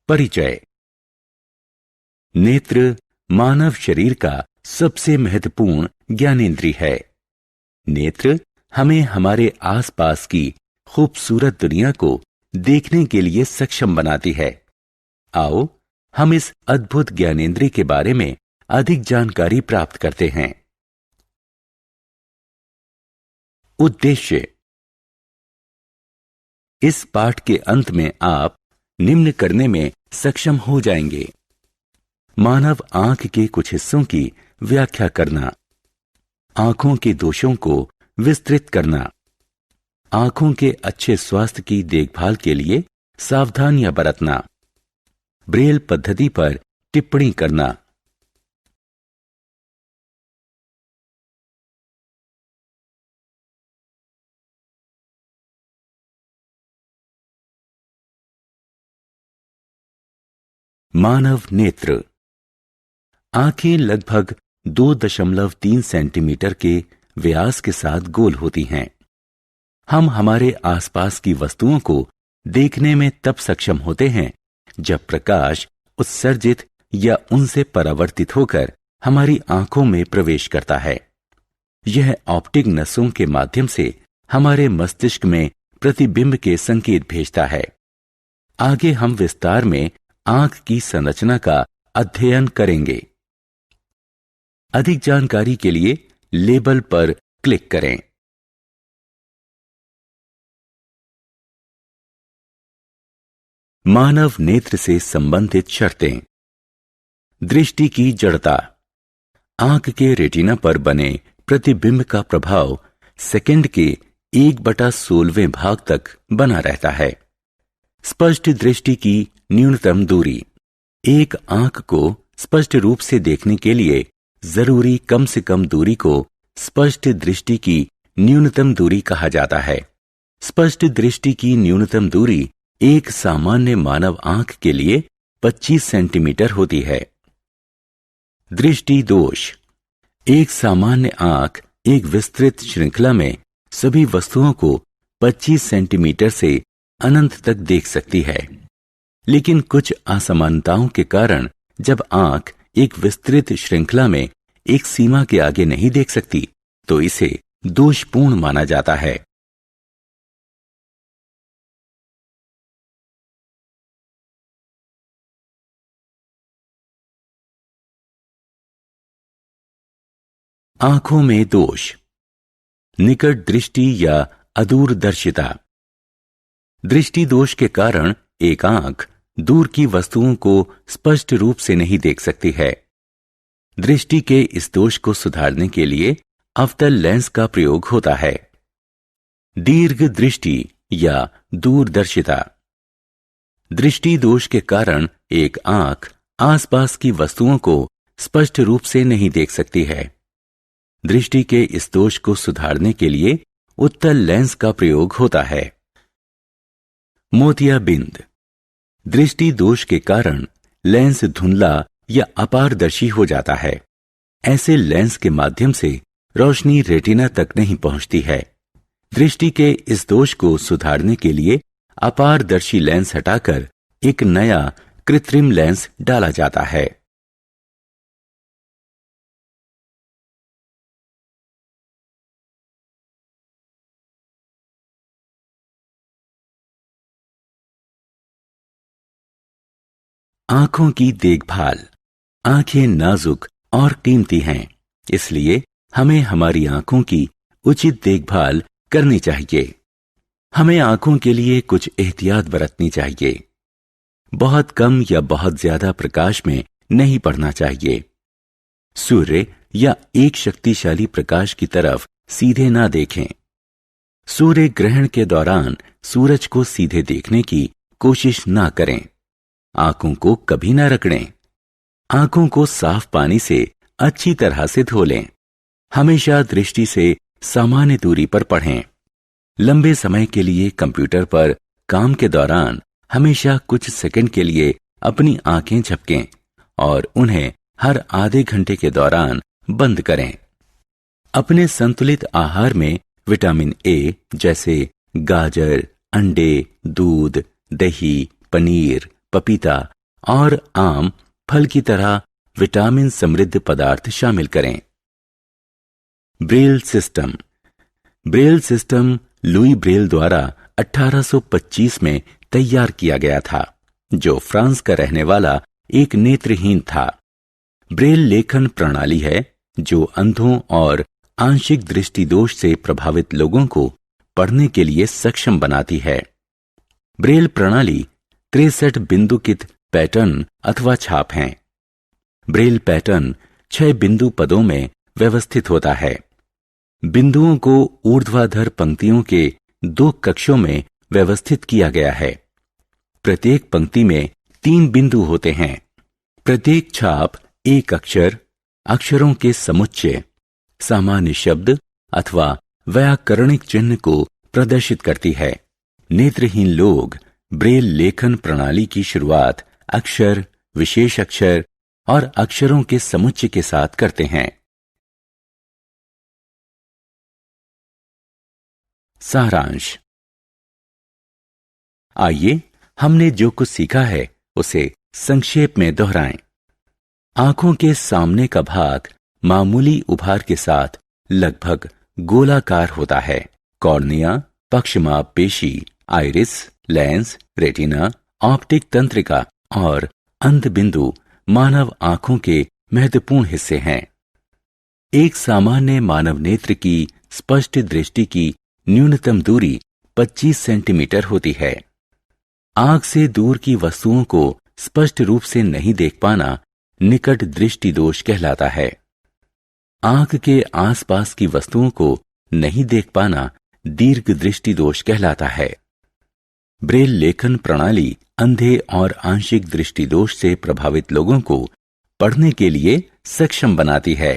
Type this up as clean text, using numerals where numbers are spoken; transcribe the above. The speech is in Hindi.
परिचय। नेत्र मानव शरीर का सबसे महत्वपूर्ण ज्ञानेंद्रिय है। नेत्र हमें हमारे आसपास की खूबसूरत दुनिया को देखने के लिए सक्षम बनाती है। आओ हम इस अद्भुत ज्ञानेंद्रिय के बारे में अधिक जानकारी प्राप्त करते हैं। उद्देश्य। इस पाठ के अंत में आप निम्न करने में सक्षम हो जाएंगे। मानव आंख के कुछ हिस्सों की व्याख्या करना, आंखों के दोषों को विस्तृत करना, आंखों के अच्छे स्वास्थ्य की देखभाल के लिए सावधानियां बरतना, ब्रेल पद्धति पर टिप्पणी करना। मानव नेत्र। आंखें लगभग 2.3 सेंटीमीटर के व्यास के साथ गोल होती हैं। हम हमारे आसपास की वस्तुओं को देखने में तब सक्षम होते हैं जब प्रकाश उत्सर्जित या उनसे परावर्तित होकर हमारी आंखों में प्रवेश करता है। यह ऑप्टिक नसों के माध्यम से हमारे मस्तिष्क में प्रतिबिंब के संकेत भेजता है। आगे हम विस्तार में आंख की संरचना का अध्ययन करेंगे। अधिक जानकारी के लिए लेबल पर क्लिक करें। मानव नेत्र से संबंधित शर्तें। दृष्टि की जड़ता। आंख के रेटिना पर बने प्रतिबिंब का प्रभाव सेकंड के 1/16वें भाग तक बना रहता है। स्पष्ट दृष्टि की न्यूनतम दूरी। एक आंख को स्पष्ट रूप से देखने के लिए जरूरी कम से कम दूरी को स्पष्ट दृष्टि की न्यूनतम दूरी कहा जाता है। स्पष्ट दृष्टि की न्यूनतम दूरी एक सामान्य मानव आंख के लिए 25 सेंटीमीटर होती है। दृष्टि दोष। एक सामान्य आंख एक विस्तृत श्रृंखला में सभी वस्तुओं को 25 सेंटीमीटर से अनंत तक देख सकती है, लेकिन कुछ असमानताओं के कारण जब आंख एक विस्तृत श्रृंखला में एक सीमा के आगे नहीं देख सकती तो इसे दोषपूर्ण माना जाता है। आंखों में दोष। निकट दृष्टि या अदूरदर्शिता। दृष्टि दोष के कारण एक आंख दूर की वस्तुओं को स्पष्ट रूप से नहीं देख सकती है। दृष्टि के इस दोष को सुधारने के लिए अवतल लेंस का प्रयोग होता है। दीर्घ दृष्टि या दूरदर्शिता। दृष्टि दोष के कारण एक आंख आसपास की वस्तुओं को स्पष्ट रूप से नहीं देख सकती है। दृष्टि के इस दोष को सुधारने के लिए उत्तल लेंस का प्रयोग होता है। मोतियाबिंद। दृष्टि दोष के कारण लेंस धुंधला या अपारदर्शी हो जाता है। ऐसे लेंस के माध्यम से रोशनी रेटिना तक नहीं पहुंचती है। दृष्टि के इस दोष को सुधारने के लिए अपारदर्शी लेंस हटाकर एक नया कृत्रिम लेंस डाला जाता है। आंखों की देखभाल। आंखें नाजुक और कीमती हैं, इसलिए हमें हमारी आंखों की उचित देखभाल करनी चाहिए। हमें आंखों के लिए कुछ एहतियात बरतनी चाहिए। बहुत कम या बहुत ज्यादा प्रकाश में नहीं पड़ना चाहिए। सूर्य या एक शक्तिशाली प्रकाश की तरफ सीधे ना देखें। सूर्य ग्रहण के दौरान सूरज को सीधे देखने की कोशिश ना करें। आंखों को कभी ना रगड़ें। आंखों को साफ पानी से अच्छी तरह से धो लें। हमेशा दृष्टि से सामान्य दूरी पर पढ़ें। लंबे समय के लिए कंप्यूटर पर काम के दौरान हमेशा कुछ सेकंड के लिए अपनी आंखें झपकें और उन्हें हर आधे घंटे के दौरान बंद करें। अपने संतुलित आहार में विटामिन ए जैसे गाजर, अंडे, दूध, दही, पनीर, पपीता और आम फल की तरह विटामिन समृद्ध पदार्थ शामिल करें। Braille system. Braille system Louis Braille द्वारा 1825 में तैयार किया गया था, जो फ्रांस का रहने वाला एक नेत्रहीन था। ब्रेल लेखन प्रणाली है जो अंधों और आंशिक दृष्टि दोष से प्रभावित लोगों को पढ़ने के लिए सक्षम बनाती है। ब्रेल प्रणाली 63 बिंदुकित पैटर्न अथवा छाप हैं। ब्रेल पैटर्न 6 बिंदु पदों में व्यवस्थित होता है। बिंदुओं को ऊर्ध्वाधर पंक्तियों के 2 कक्षों में व्यवस्थित किया गया है। प्रत्येक पंक्ति में 3 बिंदु होते हैं। प्रत्येक छाप एक अक्षर, अक्षरों के समुच्चय, सामान्य शब्द अथवा व्याकरणिक चिन्ह को प्रदर्शित करती है। नेत्रहीन लोग ब्रेल लेखन प्रणाली की शुरुआत अक्षर, विशेष अक्षर और अक्षरों के समुच्चय के साथ करते हैं। सारांश। आइए हमने जो कुछ सीखा है उसे संक्षेप में दोहराएं। आंखों के सामने का भाग मामूली उभार के साथ लगभग गोलाकार होता है। कॉर्निया, पक्षमाप पेशी, आइरिस, लेंस, रेटिना, ऑप्टिक तंत्रिका और अंधबिंदु मानव आंखों के महत्वपूर्ण हिस्से हैं। एक सामान्य मानव नेत्र की स्पष्ट दृष्टि की न्यूनतम दूरी 25 सेंटीमीटर होती है। आंख से दूर की वस्तुओं को स्पष्ट रूप से नहीं देख पाना निकट दृष्टि दोष कहलाता है। आंख के आसपास की वस्तुओं को नहीं देख पाना दीर्घ दृष्टि दोष कहलाता है। ब्रेल लेखन प्रणाली अंधे और आंशिक दृष्टि दोष से प्रभावित लोगों को पढ़ने के लिए सक्षम बनाती है।